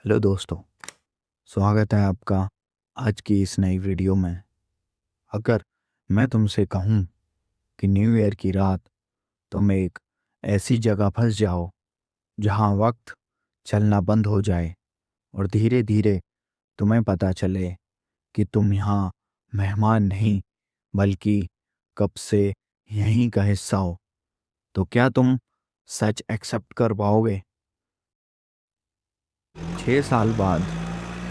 Hello दोस्तों, स्वागत है आपका आज की इस नई वीडियो में। अगर मैं तुमसे कहूँ कि न्यू ईयर की रात तुम एक ऐसी जगह फंस जाओ जहाँ वक्त चलना बंद हो जाए और धीरे धीरे तुम्हें पता चले कि तुम यहाँ मेहमान नहीं बल्कि कब से यहीं का हिस्सा हो, तो क्या तुम सच एक्सेप्ट कर पाओगे? 6 साल बाद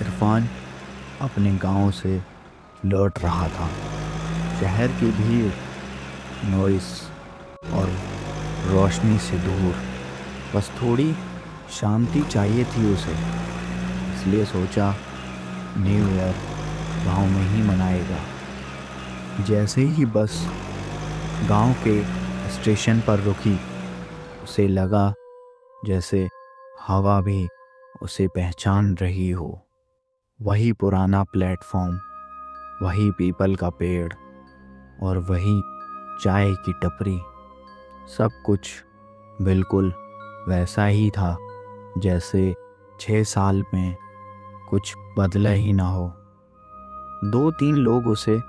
इरफान अपने गांव से लौट रहा था। शहर की भीड़, नॉइस और रोशनी से दूर। बस थोड़ी शांति चाहिए थी उसे। इसलिए सोचा न्यू ईयर गांव में ही मनाएगा। जैसे ही बस गांव के स्टेशन पर रुकी, उसे लगा जैसे हवा भी उसे पहचान रही हो। वही पुराना प्लेटफॉर्म, वही पीपल का पेड़ और वही चाय की टपरी। सब कुछ बिल्कुल वैसा ही था जैसे 6 साल में कुछ बदला ही ना हो। 2-3 लोग उसे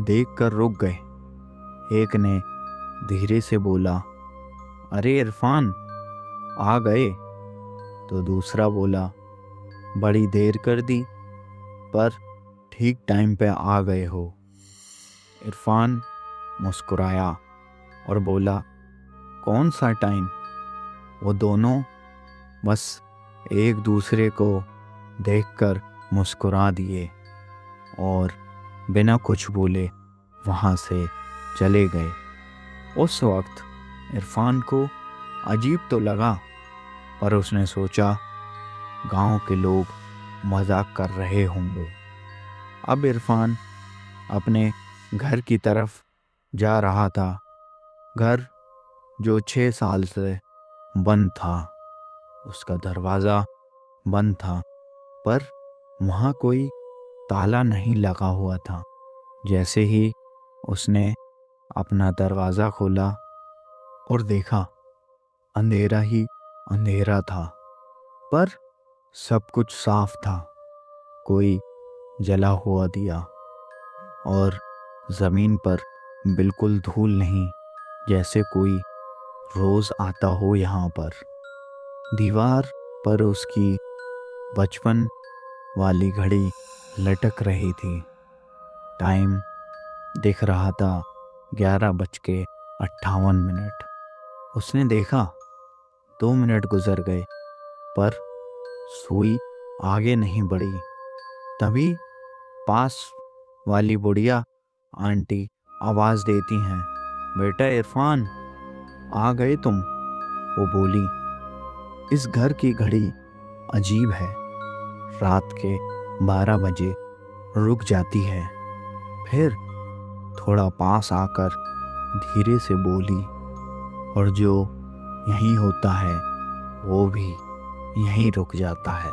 देखकर रुक गए। एक ने धीरे से बोला, अरे इरफान, आ गए? तो दूसरा बोला, बड़ी देर कर दी, पर ठीक टाइम पे आ गए हो। इरफान मुस्कुराया और बोला, कौन सा टाइम? वो दोनों बस एक दूसरे को देखकर मुस्कुरा दिए और बिना कुछ बोले वहाँ से चले गए। उस वक्त इरफान को अजीब तो लगा, पर उसने सोचा गांव के लोग मजाक कर रहे होंगे। अब इरफान अपने घर की तरफ जा रहा था। घर जो 6 साल से बंद था। उसका दरवाज़ा बंद था, पर वहाँ कोई ताला नहीं लगा हुआ था। जैसे ही उसने अपना दरवाज़ा खोला और देखा, अंधेरा ही अंधेरा था, पर सब कुछ साफ था। कोई जला हुआ दिया और ज़मीन पर बिल्कुल धूल नहीं, जैसे कोई रोज़ आता हो यहाँ पर। दीवार पर उसकी बचपन वाली घड़ी लटक रही थी। टाइम दिख रहा था 11:58। उसने देखा 2 मिनट गुजर गए, पर सुई आगे नहीं बढ़ी। तभी पास वाली बुढ़िया आंटी आवाज़ देती हैं, बेटा इरफान, आ गए तुम? वो बोली, इस घर की घड़ी अजीब है। रात के 12 बजे रुक जाती है, फिर थोड़ा पास आकर धीरे से बोली, और जो यहीं होता है वो भी यहीं रुक जाता है।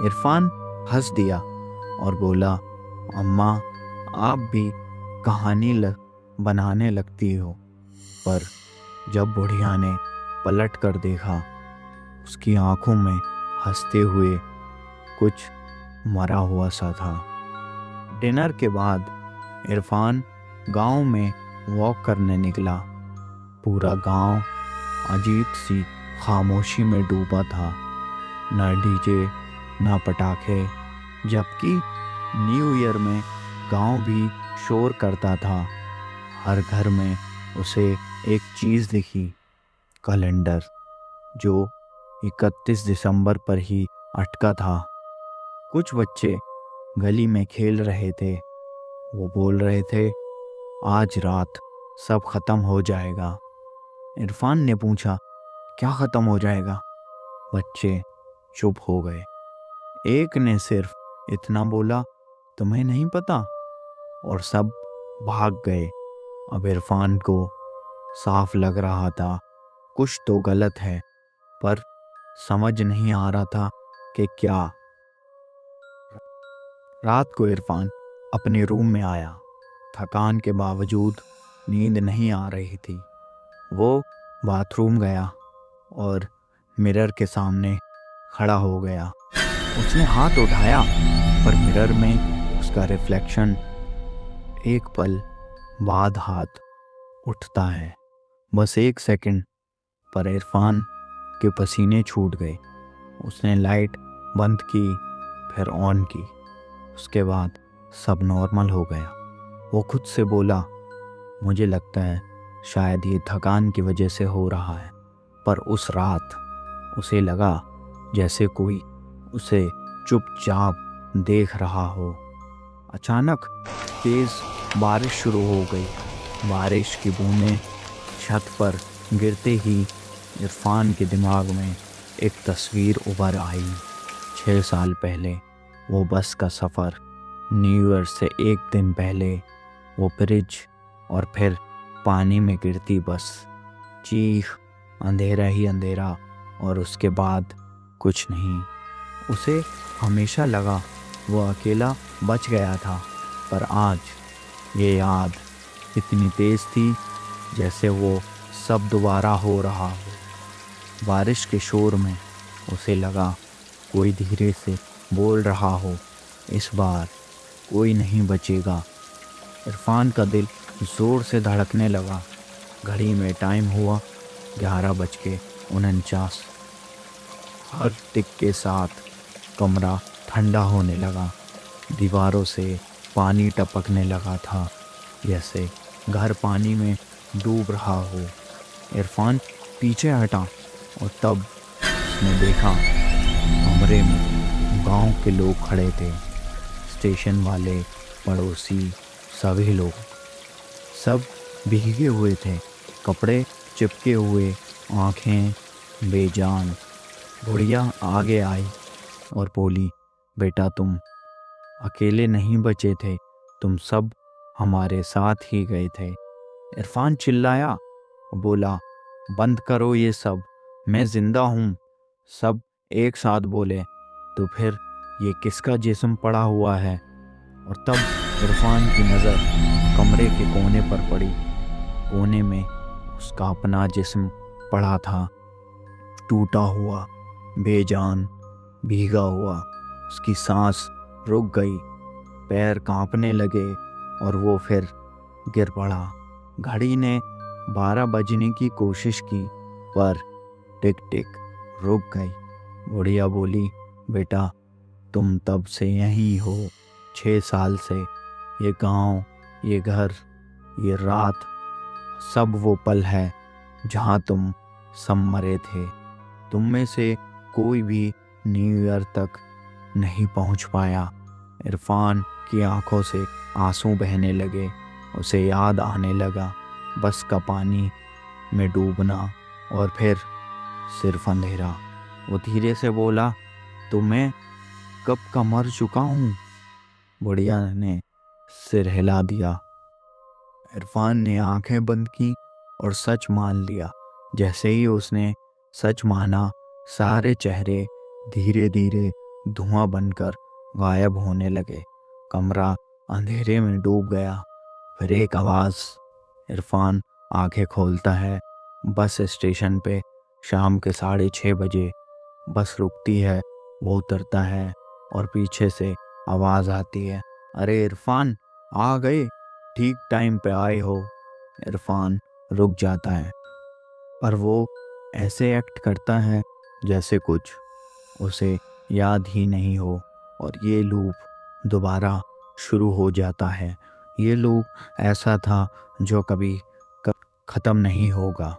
इरफान हंस दिया और बोला, अम्मा, आप भी कहानी बनाने लगती हो। पर जब बुढ़िया ने पलट कर देखा, उसकी आंखों में हंसते हुए कुछ मरा हुआ सा था। डिनर के बाद इरफान गांव में वॉक करने निकला। पूरा गांव अजीब सी खामोशी में डूबा था। ना डीजे, ना पटाखे, जबकि न्यू ईयर में गांव भी शोर करता था। हर घर में उसे एक चीज़ दिखी, कैलेंडर, जो 31 दिसंबर पर ही अटका था। कुछ बच्चे गली में खेल रहे थे। वो बोल रहे थे, आज रात सब खत्म हो जाएगा। इरफान ने पूछा, क्या खत्म हो जाएगा? बच्चे चुप हो गए। एक ने सिर्फ इतना बोला, तुम्हें नहीं पता? और सब भाग गए। अब इरफान को साफ लग रहा था कुछ तो गलत है, पर समझ नहीं आ रहा था कि क्या। रात को इरफान अपने रूम में आया। थकान के बावजूद नींद नहीं आ रही थी। वो बाथरूम गया और मिरर के सामने खड़ा हो गया। उसने हाथ उठाया, पर मिरर में उसका रिफ्लेक्शन एक पल बाद हाथ उठता है। बस एक सेकंड, पर इरफान के पसीने छूट गए। उसने लाइट बंद की, फिर ऑन की। उसके बाद सब नॉर्मल हो गया। वो खुद से बोला, मुझे लगता है शायद ये थकान की वजह से हो रहा है। पर उस रात उसे लगा जैसे कोई उसे चुपचाप देख रहा हो। अचानक तेज बारिश शुरू हो गई। बारिश की बूंदें छत पर गिरते ही इरफान के दिमाग में एक तस्वीर उभर आई। 6 साल पहले वो बस का सफ़र, न्यू ईयर से एक दिन पहले वो ब्रिज, और फिर पानी में गिरती बस, चीख, अंधेरा ही अंधेरा, और उसके बाद कुछ नहीं। उसे हमेशा लगा वो अकेला बच गया था, पर आज ये याद इतनी तेज थी जैसे वो सब दोबारा हो रहा हो। बारिश के शोर में उसे लगा कोई धीरे से बोल रहा हो, इस बार कोई नहीं बचेगा। इरफान का दिल जोर से धड़कने लगा। घड़ी में टाइम हुआ 11:49। हर टिक के साथ कमरा ठंडा होने लगा। दीवारों से पानी टपकने लगा था, जैसे घर पानी में डूब रहा हो। इरफान पीछे हटा और तब उसने देखा कमरे में गांव के लोग खड़े थे। स्टेशन वाले, पड़ोसी, सभी लोग। सब भीगे हुए थे, कपड़े चिपके हुए, आंखें बेजान। बुढ़िया आगे आई और बोली, बेटा तुम अकेले नहीं बचे थे, तुम सब हमारे साथ ही गए थे। इरफान चिल्लाया, बोला, बंद करो ये सब, मैं जिंदा हूँ। सब एक साथ बोले, तो फिर ये किसका जिस्म पड़ा हुआ है? और तब इरफान की नज़र कमरे के कोने पर पड़ी। कोने में उसका अपना जिस्म पड़ा था, टूटा हुआ, बेजान, भीगा हुआ। उसकी सांस रुक गई, पैर कांपने लगे और वो फिर गिर पड़ा। घड़ी ने 12 बजने की कोशिश की, पर टिक टिक रुक गई। बुढ़िया बोली, बेटा तुम तब से यहीं हो, 6 साल से। ये गांव, ये घर, ये रात, सब वो पल है जहां तुम सब मरे थे। तुम में से कोई भी न्यू ईयर तक नहीं पहुंच पाया। इरफान की आंखों से आंसू बहने लगे। उसे याद आने लगा बस का पानी में डूबना और फिर सिर्फ अंधेरा। वो धीरे से बोला, तो मैं कब का मर चुका हूँ? बुढ़िया ने सिर हिला दिया। इरफान ने आंखें बंद की और सच मान लिया। जैसे ही उसने सच माना, सारे चेहरे धीरे धीरे धुआं बनकर गायब होने लगे। कमरा अंधेरे में डूब गया। फिर एक आवाज़। इरफान आंखें खोलता है। बस स्टेशन पे शाम के 6:30 बस रुकती है। वो उतरता है और पीछे से आवाज़ आती है, अरे इरफान, आ गए, ठीक टाइम पे आए हो। इरफान रुक जाता है, पर वो ऐसे एक्ट करता है जैसे कुछ उसे याद ही नहीं हो, और ये लूप दोबारा शुरू हो जाता है। ये लूप ऐसा था जो कभी ख़त्म नहीं होगा।